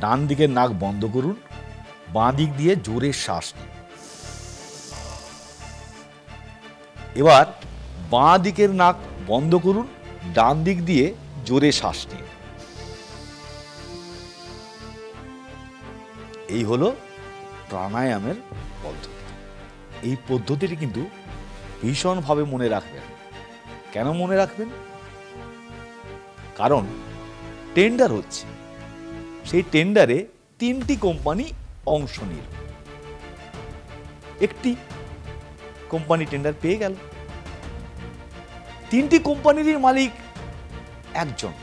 ডান দিকের নাক বন্ধ করুন, বাঁ দিক দিয়ে জোরে শ্বাস নিন। এবার বাঁ দিকের নাক বন্ধ করুন, ডান দিক দিয়ে জোরে শ্বাস নিন। এই হলো প্রাণায়ামের পদ্ধতি। এই পদ্ধতিটি কিন্তু ভীষণভাবে মনে রাখবেন। কেন মনে রাখবেন? কারণ টেন্ডার হচ্ছে, সেই টেন্ডারে 3টি কোম্পানি অংশ নিল। একটি কোম্পানি টেন্ডার পেয়ে গেল, 3টি কোম্পানিরই মালিক একজন,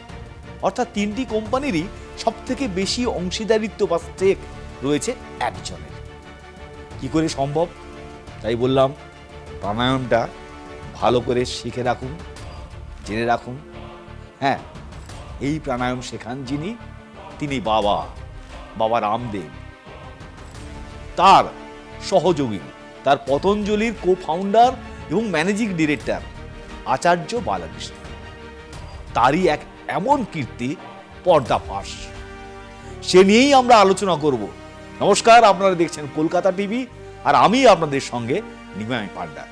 অর্থাৎ 3টি কোম্পানিরই সব থেকে বেশি অংশীদারিত্ব বা স্টেক রয়েছে একজনের। কি করে সম্ভব? তাই বললাম প্রাণায়ামটা ভালো করে শিখে রাখুন, জেনে রাখুন। হ্যাঁ, এই প্রাণায়াম শেখান যিনি, তিনি বাবা রামদেব। তার সহযোগী, তার পতঞ্জলির কো ফাউন্ডার এবং ম্যানেজিং ডিরেক্টর আচার্য বালাকৃষ্ণ। তারই এক এমন কীর্তি, পর্দাফাঁস, সে নিয়েই আমরা আলোচনা করব। নমস্কার, আপনারা দেখছেন কলকাতা টিভি, আর আমি আপনাদের সঙ্গে নিমাই পান্ডা।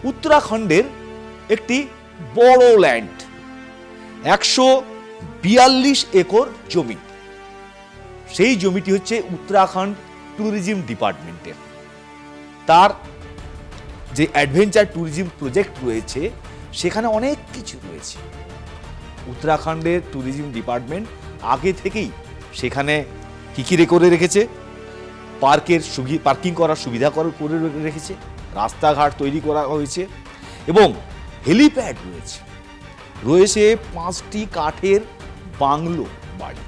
উত্তরাখণ্ডের একটি বড় ল্যান্ড, 142 একর জমি। সেই জমিটি হচ্ছে উত্তরাখণ্ড ট্যুরিজম ডিপার্টমেন্টের। তার যে অ্যাডভেঞ্চার ট্যুরিজম প্রজেক্ট রয়েছে, সেখানে অনেক কিছু রয়েছে। উত্তরাখণ্ডের ট্যুরিজম ডিপার্টমেন্ট আগে থেকেই সেখানে কি করে রেখেছে, পার্কিং করার সুবিধা করে রেখেছে, রাস্তাঘাট তৈরি করা হয়েছে এবং হেলিপ্যাড রয়েছে 5টি কাঠের বাংলো বাড়ি,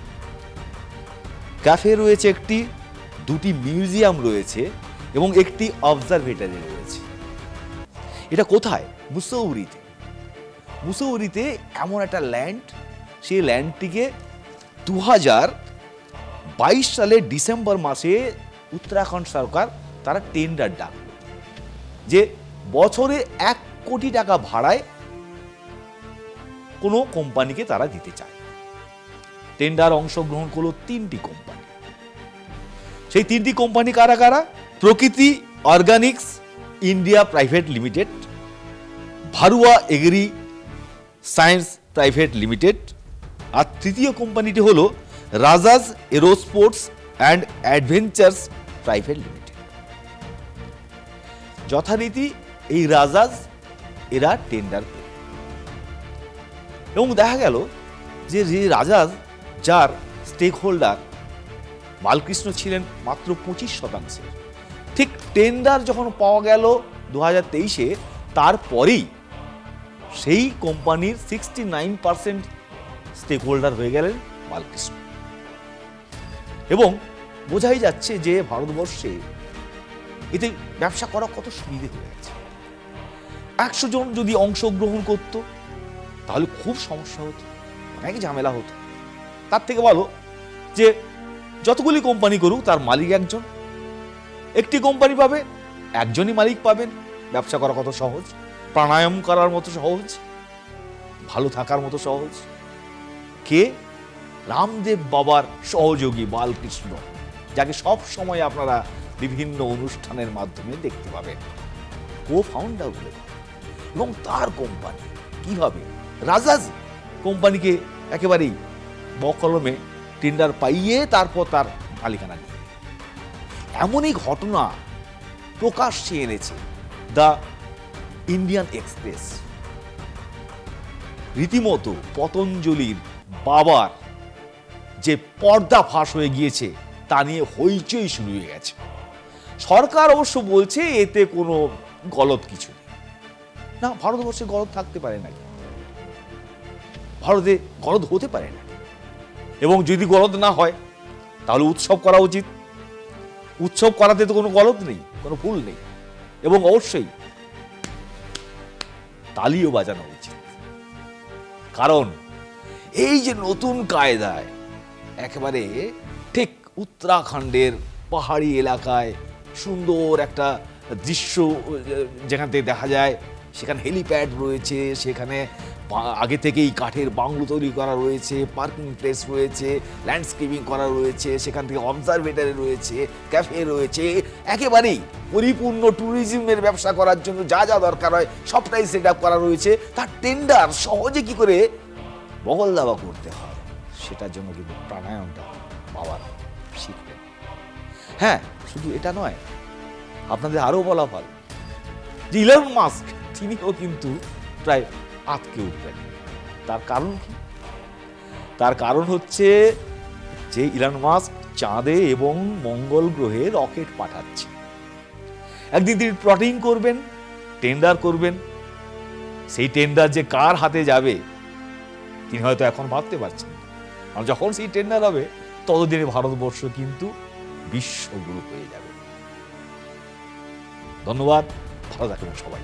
ক্যাফে রয়েছে একটি, 2টি মিউজিয়াম রয়েছে এবং একটি অবজারভেটরি রয়েছে। এটা কোথায়? মুসৌরিতে এমন একটা ল্যান্ড, সেই ল্যান্ডটিকে 2022 সালের ডিসেম্বর মাসে উত্তরাখণ্ড সরকার তারা টেন্ডার ডাকল যে বছরে 1 কোটি টাকা ভাড়ায় কোনো কোম্পানিকে তারা দিতে চায়। টেন্ডার অংশগ্রহণ করলো 3টি কোম্পানি। সেই 3টি কোম্পানি কারা কারা? Prakriti organics India private limited, Bharua agri science private limited, আর তৃতীয় কোম্পানিটি হলো Rajaj aerosports and adventures private limited. যথারীতি এই রাজাজ এরা টেন্ডার পেল এবং দেখা গেল যে রাজাজ, যার স্টেক হোল্ডার বালকৃষ্ণ ছিলেন মাত্র 25%, ঠিক টেন্ডার যখন পাওয়া গেল 2023-এ, তারপরেই সেই কোম্পানির 69% স্টেক হোল্ডার হয়ে গেলেন বালকৃষ্ণ। এবং বোঝাই যাচ্ছে যে ভারতবর্ষে এতে ব্যবসা করা কত সুবিধে হয়ে গেছে। 100 জন যদি অংশগ্রহণ করত তাহলে খুব সমস্যা হতো, অনেক ঝামেলা হতো। তার থেকে ভালো যে যতগুলি কোম্পানি করুক, তার মালিক একজন। একটি কোম্পানি পাবে, একজনই মালিক পাবেন। ব্যবসা করা কত সহজ, প্রাণায়াম করার মতো সহজ, ভালো থাকার মতো সহজ। কে? রামদেব বাবার সহযোগী বালকৃষ্ণ, যাকে সব সময় আপনারা বিভিন্ন অনুষ্ঠানের মাধ্যমে দেখতে পাবেন, কো ফাউন্ডার বলে। এবং তার কোম্পানি কিভাবে রাজাজ কোম্পানিকে একেবারেই বকলমে টেন্ডার পাইয়ে তারপর তার মালিকানা নিয়ে, এমনই ঘটনা প্রকাশ্যে এনেছে দ্য ইন্ডিয়ান এক্সপ্রেস। রীতিমতো পতঞ্জলির বাবার যে পর্দা ফাঁস হয়ে গিয়েছে তা নিয়ে হইচই শুরু হয়ে গেছে। সরকার অবশ্য বলছে এতে কোনো গলদ কিছু নেই। না, ভারতবর্ষে গলদ থাকতে পারে নাকি? ভারতে গলদ হতে পারে না। এবং যদি গলদ না হয় তাহলে উৎসব করা উচিত। উৎসব করাতে তো কোনো গলদ নেই, কোনো ভুল নেই, এবং অবশ্যই তালিও বাজানো উচিত। কারণ এই যে নতুন কায়দায় একেবারে ঠিক উত্তরাখণ্ডের পাহাড়ি এলাকায় সুন্দর একটা দৃশ্য যেখান থেকে দেখা যায়, সেখানে হেলিপ্যাড রয়েছে, সেখানে আগে থেকেই কাঠের বাংলো তৈরি করা রয়েছে, পার্কিং প্লেস রয়েছে, ল্যান্ডস্কেপিং করা রয়েছে, সেখান থেকে অবজারভেটরি রয়েছে, ক্যাফে রয়েছে, একেবারেই পরিপূর্ণ ট্যুরিজমের ব্যবসা করার জন্য যা যা দরকার হয় সবটাই সেট আপ করা রয়েছে। তার টেন্ডার সহজে কি করে বগল দাবা করতে হয় সেটার জন্য কিন্তু প্রাণায়ামটা পাওয়ার শিখবেন। হ্যাঁ, শুধু এটা নয়, আপনাদের আরও বলা ভালো যে ইলন মাস্ক তিনিও কিন্তু প্রায় আটকে উঠবেন। তার কারণ কি? তার কারণ হচ্ছে যে ইলন মাস্ক চাঁদে এবং মঙ্গল গ্রহে রকেট পাঠাচ্ছে। একদিন তিনি প্লটিং করবেন, টেন্ডার করবেন। সেই টেন্ডার যে কার হাতে যাবে তিনি হয়তো এখন ভাবতে পারছেন না। আর যখন সেই টেন্ডার হবে ততদিনে ভারতবর্ষ কিন্তু বিশ্বগুরু হয়ে যাবে। ধন্যবাদ, ভালো থাকবেন সবাই।